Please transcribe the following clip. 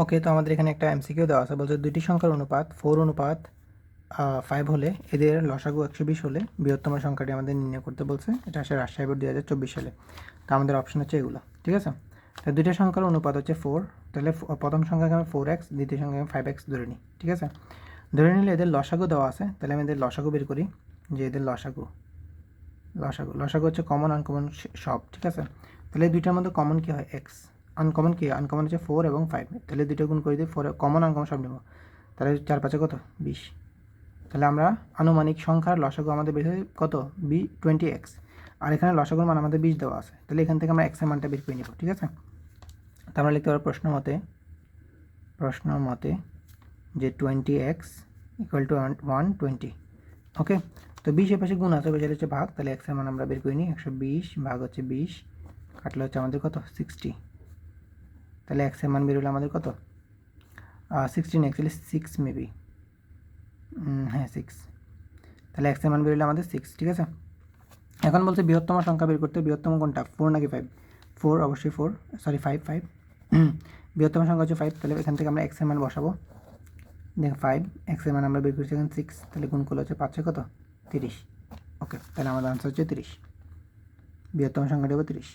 ওকে, তো আমাদের এখানে একটা এমসিকিউ দেওয়া আছে, বলছে দুইটি সংখ্যার অনুপাত 4:5 হলে এদের লসাগু 120 হলে বৃহত্তম সংখ্যাটি আমাদের নির্ণয় করতে বলছে। এটা আসলে রাজশাহী বোর্ড 2024 সালে। তো আমাদের অপশন হচ্ছে এগুলো, ঠিক আছে। তো দুইটা সংখ্যার অনুপাত হচ্ছে 4, তাহলে প্রথম সংখ্যাকে আমি 4x, দ্বিতীয় সংখ্যাকে আমি 5x ধরে নিই, ঠিক আছে। ধরে নিলে এদের লসাগু দেওয়া আছে, তাহলে আমি এদের লসাগু বের করি, যে এদের লসাগু হচ্ছে কমন আনকমন সব, ঠিক আছে। তাহলে এই দুইটার মধ্যে কমন কী হয়? এক্স। আনকমন কী? আনকমন হচ্ছে 4 এবং 5, তাহলে দুটো গুণ করে দিই, 4 কমন আনকমন সব নেব, তাহলে 4×5 কত? 20। তাহলে আমরা আনুমানিক সংখ্যার লসাগু আমাদের বের হয় কত? 20x। আর এখানে লসাগুর মান আমাদের 20 দেওয়া আছে, তাহলে এখান থেকে আমরা এক্সের মানটা বের করে নেব, ঠিক আছে। তো আমরা লিখতে পারবো প্রশ্ন মতে যে 20x = 120। ওকে, তো 20 এর পাশে গুণ আছে, বেশি হচ্ছে ভাগ, তাহলে এক্সের মান আমরা বের করে নিই। 120 ভাগ হচ্ছে 20, কাটলে হচ্ছে আমাদের কত? 60। তাহলে এক্সের মান বের হলো আমাদের কত? 16, অ্যাকচুয়ালি 6 মেবি, হ্যাঁ 6। তাহলে এক্সের মান বের হলো আমাদের 6, ঠিক আছে। এখন বলছে বৃহত্তম সংখ্যা বের করতে, বৃহত্তম কোনটা? 4 নাকি 5? 4, অবশ্যই 4, সরি 5। বৃহত্তম সংখ্যা হচ্ছে 5, তাহলে এখান থেকে আমরা এক্সের মান বসাবো। দেখ 5, এক্সের মান আমরা বের করছি এখন 6, তাহলে গুণ করলে হচ্ছে 5 কত? 30। ওকে, তাহলে আমাদের আনসার হচ্ছে 30, বৃহত্তম সংখ্যাটি হবে 30।